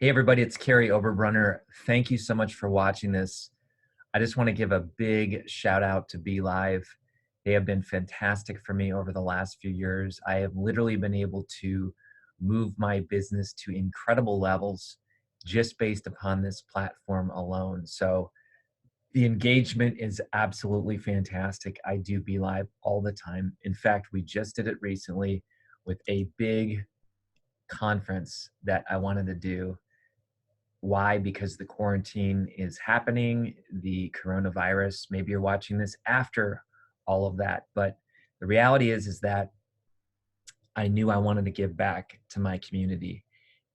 Hey everybody, it's KARY Oberbrunner. Thank you so much for watching this. I just want to give a big shout out to BeLive. They have been fantastic for me over the last few years. I have literally been able to move my business to incredible levels just based upon this platform alone. So the engagement is absolutely fantastic. I do BeLive all the time. In fact, we just did it recently with a big conference that I wanted to do. Why? Because the quarantine is happening, the coronavirus. Maybe you're watching this after all of that, but the reality is that I knew I wanted to give back to my community,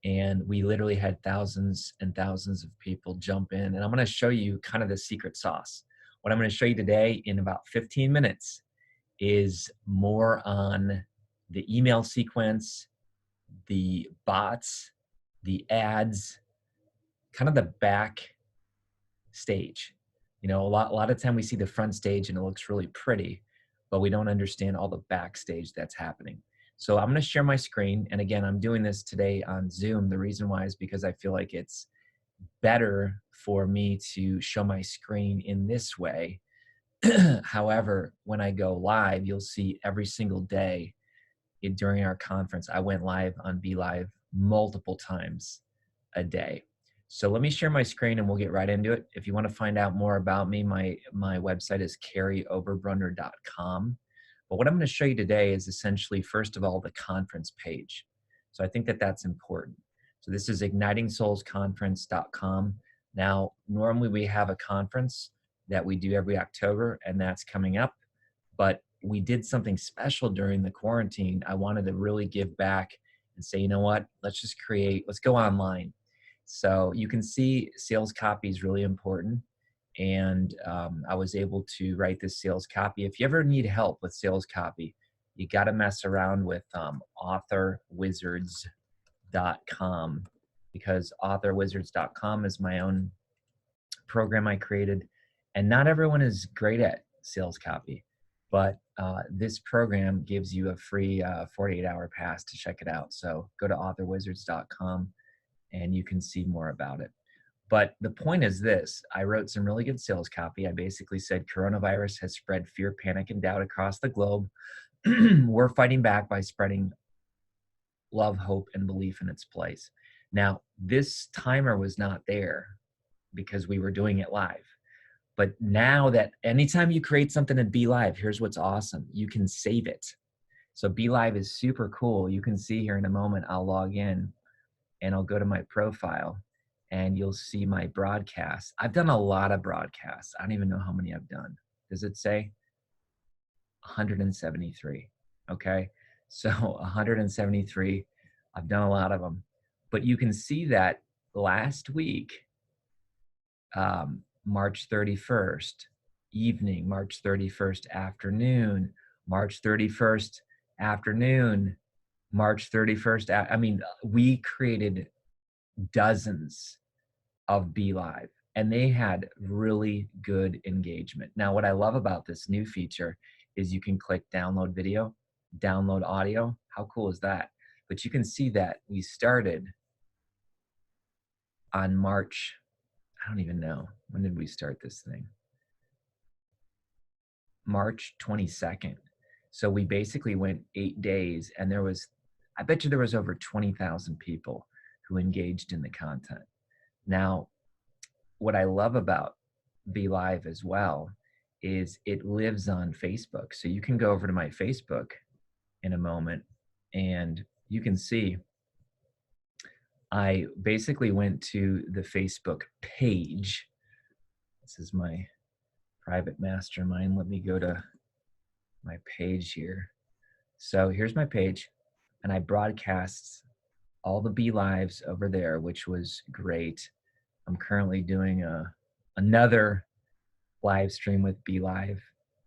and we literally had thousands and thousands of people jump in. And I'm going to show you kind of the secret sauce. What I'm going to show you today in about 15 minutes is more on the email sequence, the bots, the ads, kind of the back stage. You know, a lot of time we see the front stage and it looks really pretty, but we don't understand all the backstage that's happening. So I'm going to share my screen. And again, I'm doing this today on Zoom. The reason why is because I feel like it's better for me to show my screen in this way. However, when I go live, you'll see every single day during our conference, I went live on BeLive multiple times a day. So let me share my screen and we'll get right into it. If you want to find out more about me, my website is karyoberbrunner.com. But what I'm going to show you today is essentially, first of all, the conference page. So I think that that's important. So this is ignitingsoulsconference.com. Now, normally we have a conference that we do every October, and that's coming up. But we did something special during the quarantine. I wanted to really give back and say, you know what, let's go online. So you can see sales copy is really important. And I was able to write this sales copy. If you ever need help with sales copy, you got to mess around with authorwizards.com, because authorwizards.com is my own program I created. And not everyone is great at sales copy, but this program gives you a free 48-hour pass to check it out. So go to authorwizards.com and you can see more about it. But the point is this: I wrote some really good sales copy. I basically said, coronavirus has spread fear, panic, and doubt across the globe. We're fighting back by spreading love, hope, and belief in its place. Now, this timer was not there because we were doing it live. But now that anytime you create something in BeLive, here's what's awesome: you can save it. So BeLive is super cool. You can see here in a moment, I'll log in and I'll go to my profile and you'll see my broadcasts. I've done a lot of broadcasts. I don't even know how many I've done. Does it say? 173. Okay. So 173, I've done a lot of them. But you can see that last week, March 31st evening, March 31st afternoon, March 31st afternoon, March 31st. I mean, we created dozens of BeLive and they had really good engagement. Now, what I love about this new feature is you can click download video, download audio. How cool is that? But you can see that we started on March, I don't even know. When did we start this thing? March 22nd. So we basically went 8 days and I bet you there was over 20,000 people who engaged in the content. Now, what I love about BeLive as well is it lives on Facebook. So you can go over to my Facebook in a moment and you can see I basically went to the Facebook page. This is my private mastermind. Let me go to my page here. So here's my page, and I broadcast all the BeLives over there, which was great. I'm currently doing another live stream with BeLive.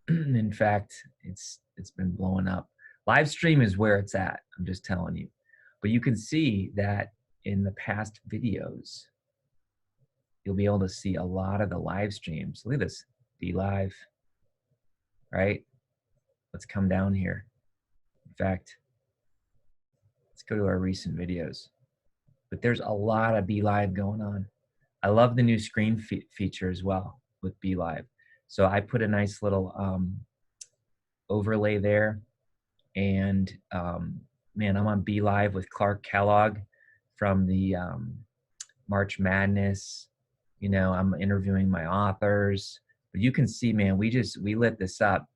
In fact, it's been blowing up. Live stream is where it's at, I'm just telling you. But you can see that in the past videos, you'll be able to see a lot of the live streams. Look at this, BeLive, right? Let's come down here. In fact, let's go to our recent videos. but there's a lot of BeLive going on. I love the new screen feature as well with BeLive. So I put a nice little overlay there, and man, I'm on BeLive with Clark Kellogg from the March Madness. You know, I'm interviewing my authors, but you can see, man, we lit this up.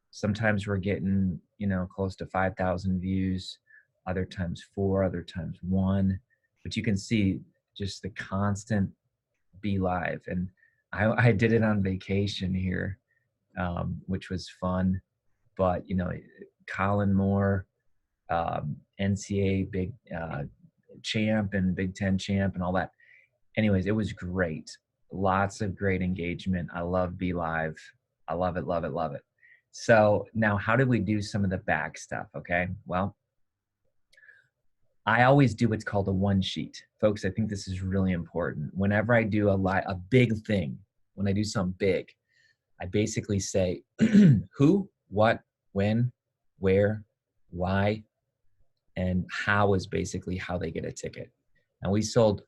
Sometimes we're getting, you know, close to 5,000 views, other times 4, other times 1, but you can see just the constant BeLive. And I did it on vacation here, which was fun. But, you know, Colin Moore, NCAA big champ and Big Ten champ and all that. Anyways, it was great. Lots of great engagement. I love BeLive. I love it, love it, love it. So now how did we do some of the back stuff? Okay, well, I always do what's called a one sheet. Folks, I think this is really important. Whenever I do a big thing, when I do something big, I basically say who, what, when, where, why, and how is basically how they get a ticket. And we sold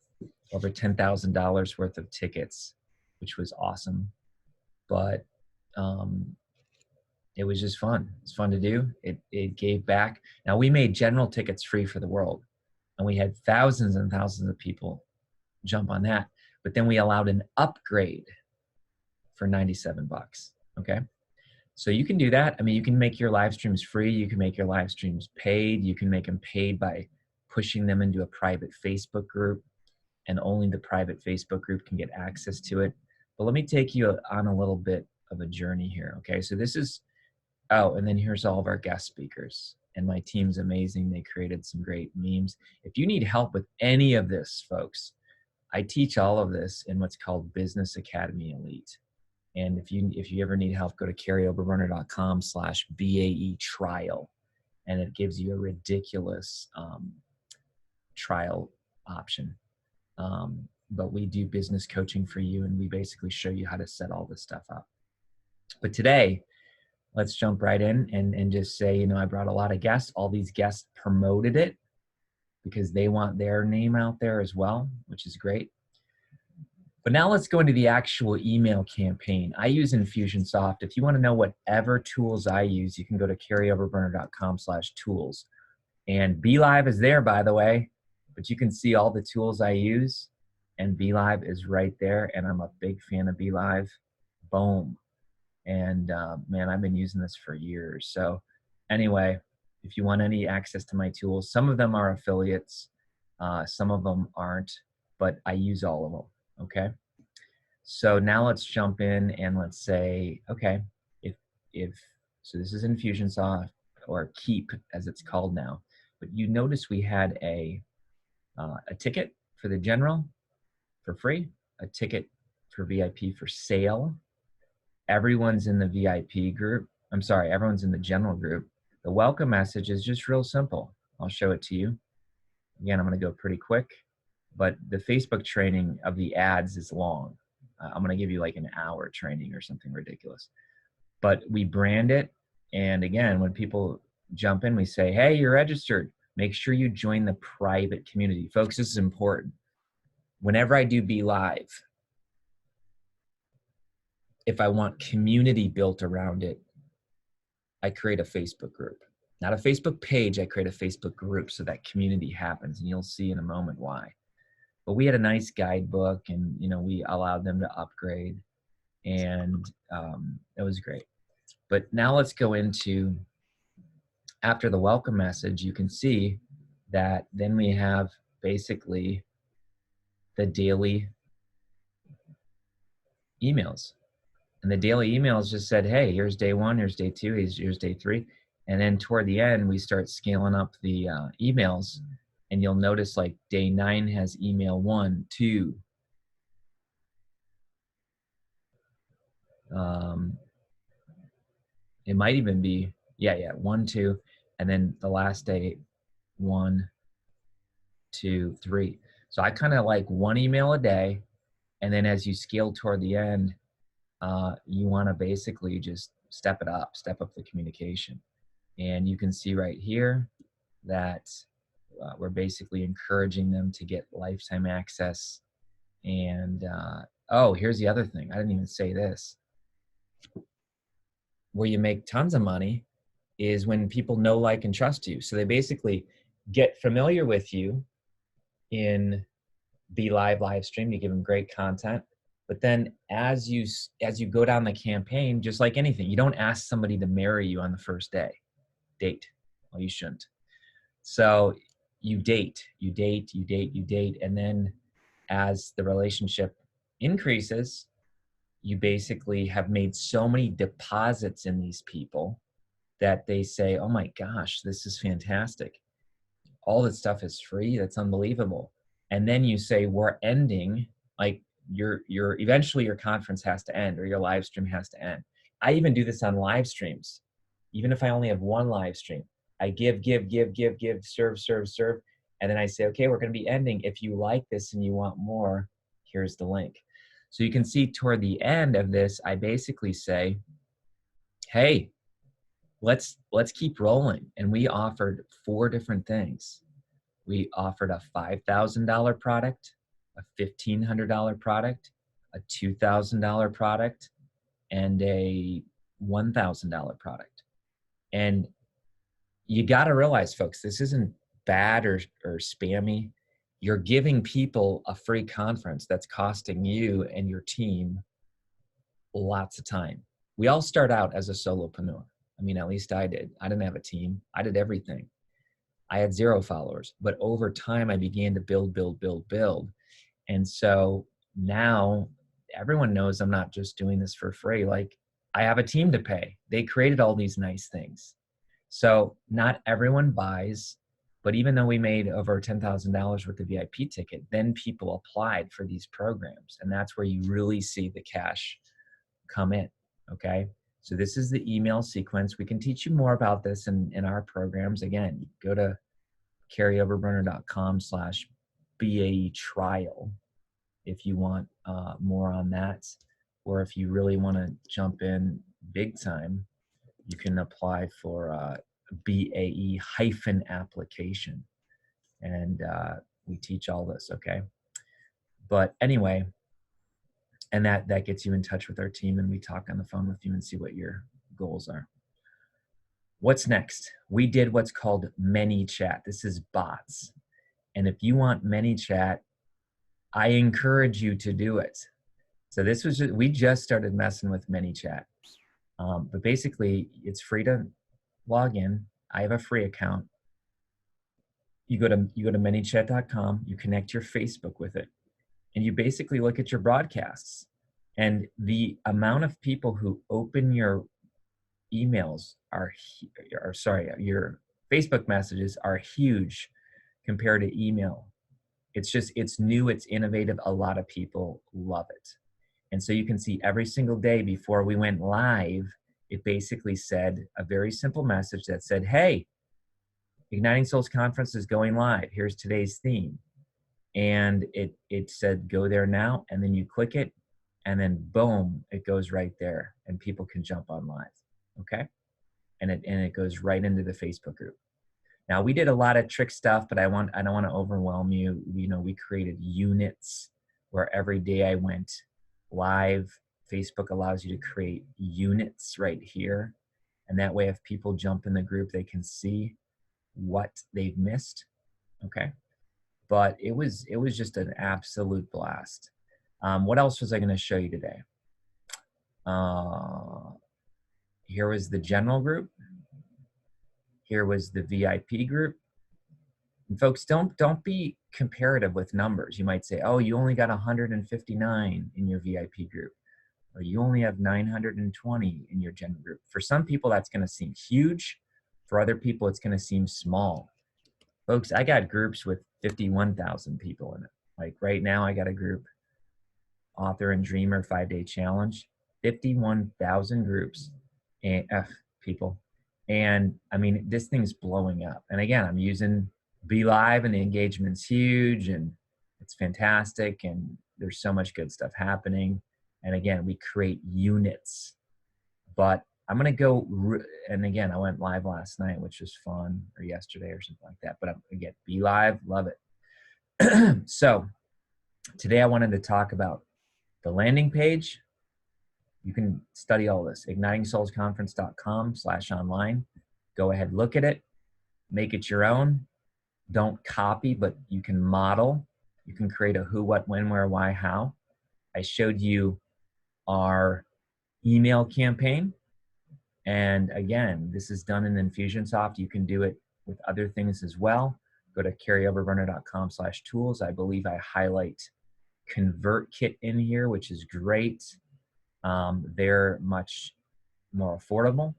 over $10,000 worth of tickets, which was awesome. But it was just fun. It's fun to do. It gave back. Now, we made general tickets free for the world, and we had thousands and thousands of people jump on that. But then we allowed an upgrade for 97 bucks. Okay. So you can do that. I mean, you can make your live streams free. You can make your live streams paid. You can make them paid by pushing them into a private Facebook group, and only the private Facebook group can get access to it. But let me take you on a little bit of a journey here. Okay. So this is, oh, and then here's all of our guest speakers. And my team's amazing. They created some great memes. If you need help with any of this, folks, I teach all of this in what's called Business Academy Elite. And if you ever need help, go to KaryOberbrunner.com/BAE trial. And it gives you a ridiculous trial option. But we do business coaching for you, and we basically show you how to set all this stuff up. But today, let's jump right in and just say, you know, I brought a lot of guests. All these guests promoted it because they want their name out there as well, which is great. But now let's go into the actual email campaign. I use Infusionsoft. If you want to know whatever tools I use, you can go to KaryOberbrunner.com/tools. And BeLive is there, by the way, but you can see all the tools I use, and BeLive is right there, and I'm a big fan of BeLive. Boom. And man, I've been using this for years. So anyway, if you want any access to my tools, some of them are affiliates, some of them aren't, but I use all of them. Okay. So now let's jump in and let's say, okay, so this is Infusionsoft, or Keep as it's called now, but you notice we had a ticket for the general for free, a ticket for VIP for sale. Everyone's in the VIP group. I'm sorry, everyone's in the general group. The welcome message is just real simple. I'll show it to you. Again, I'm going to go pretty quick, but the Facebook training of the ads is long. I'm going to give you like an hour training or something ridiculous. But we brand it. And again, when people jump in, we say, hey, you're registered. Make sure you join the private community. Folks, this is important. Whenever I do BeLive, if I want community built around it, I create a Facebook group. Not a Facebook page, I create a Facebook group so that community happens, and you'll see in a moment why. But we had a nice guidebook, and you know, we allowed them to upgrade, and it was great. But now let's go into, after the welcome message, you can see that then we have basically the daily emails. And the daily emails just said, hey, here's day 1, here's day 2, here's day 3. And then toward the end, we start scaling up the emails. And you'll notice like day 9 has email 1, 2. It might even be, 1, 2. And then the last day, 1, 2, 3. So I kind of like 1 email a day. And then as you scale toward the end, you want to basically just step up the communication. And you can see right here that we're basically encouraging them to get lifetime access. And oh, here's the other thing. I didn't even say this. Where you make tons of money is when people know, like, and trust you. So they basically get familiar with you in BeLive live stream. You give them great content. But then as you go down the campaign, just like anything, you don't ask somebody to marry you on the first date. Well, you shouldn't. So you date. And then as the relationship increases, you basically have made so many deposits in these people that they say, oh my gosh, this is fantastic. All this stuff is free. That's unbelievable. And then you say, we're ending, like your eventually your conference has to end or your live stream has to end. I even do this on live streams. Even if I only have one live stream, I give, serve. And then I say, okay, we're going to be ending. If you like this and you want more, here's the link. So you can see toward the end of this, I basically say, hey, let's keep rolling. And we offered 4 different things. We offered a $5,000 product, a $1,500 product, a $2,000 product, and a $1,000 product. And you got to realize, folks, this isn't bad or spammy. You're giving people a free conference that's costing you and your team lots of time. We all start out as a solopreneur. I mean, at least I did. I didn't have a team. I did everything. I had 0 followers, but over time I began to build. And so now everyone knows I'm not just doing this for free. Like, I have a team to pay. They created all these nice things. So not everyone buys, but even though we made over $10,000 with the VIP ticket, then people applied for these programs. And that's where you really see the cash come in, okay? So this is the email sequence. We can teach you more about this in our programs. Again, go to karyoberbrunnner.com/BAE trial if you want more on that. Or if you really want to jump in big time, you can apply for BAE application. And we teach all this, okay? But anyway, and that gets you in touch with our team, and we talk on the phone with you and see what your goals are. What's next? We did what's called ManyChat. This is bots. And if you want ManyChat, I encourage you to do it. So this was we just started messing with ManyChat. But basically, it's free to log in. I have a free account. You go to ManyChat.com, you connect your Facebook with it, and you basically look at your broadcasts. And the amount of people who open your emails your Facebook messages are huge compared to email. It's new, it's innovative. A lot of people love it. And so you can see every single day before we went live, it basically said a very simple message that said, hey, Igniting Souls Conference is going live. Here's today's theme. And it said, go there now. And then you click it, and then boom, it goes right there, and people can jump on live. Okay? And it goes right into the Facebook group. Now, we did a lot of trick stuff, but I don't want to overwhelm you. You know, we created units where every day I went live. Facebook allows you to create units right here. And that way, if people jump in the group, they can see what they've missed. Okay. But it was just an absolute blast. What else was I going to show you today? Here was the general group. Here was the VIP group. And folks, don't be comparative with numbers. You might say, oh, you only got 159 in your VIP group, or you only have 920 in your general group. For some people, that's going to seem huge. For other people, it's going to seem small. Folks, I got groups with 51,000 people in it. Like right now, I got a group, Author and Dreamer 5-Day Challenge, 51,000 groups and people. And I mean, this thing's blowing up. And again, I'm using BeLive, and the engagement's huge, and it's fantastic, and there's so much good stuff happening. And again, we create units. But I'm going to go, and again, I went live last night, which was fun, or yesterday or something like that. But again, BeLive, love it. So today I wanted to talk about the landing page. You can study all this, ignitingsoulsconference.com/online. Go ahead, look at it, make it your own. Don't copy, but you can model. You can create a who, what, when, where, why, how. I showed you our email campaign. And again, this is done in Infusionsoft. You can do it with other things as well. Go to KaryOberbrunner.com/tools. I believe I highlight ConvertKit in here, which is great. They're much more affordable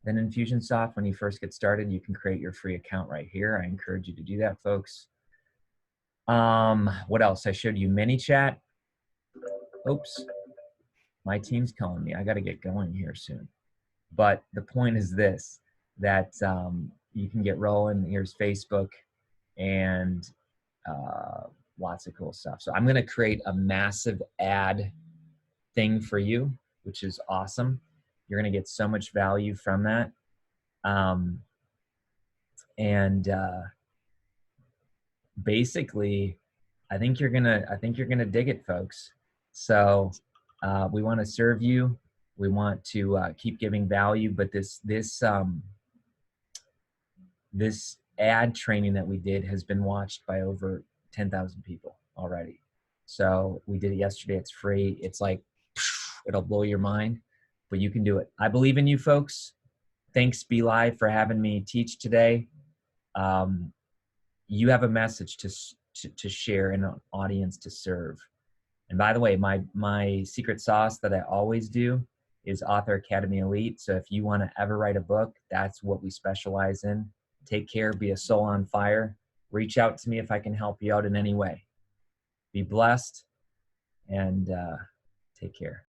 than Infusionsoft. When you first get started, you can create your free account right here. I encourage you to do that, folks. What else? I showed you ManyChat. Oops, my team's calling me. I got to get going here soon. But the point is this, that you can get rolling. Here's Facebook and lots of cool stuff. So I'm going to create a massive ad thing for you, which is awesome. You're going to get so much value from that. Basically, I think you're gonna dig it, folks. So we want to serve you. We want to keep giving value, but this ad training that we did has been watched by over 10,000 people already. So we did it yesterday. It's free. It's like, it'll blow your mind, but you can do it. I believe in you, folks. Thanks, BeLive, for having me teach today. You have a message to share and an audience to serve. And by the way, my secret sauce that I always do is Author Academy Elite. So if you want to ever write a book, that's what we specialize in. Take care, be a soul on fire. Reach out to me if I can help you out in any way. Be blessed and take care.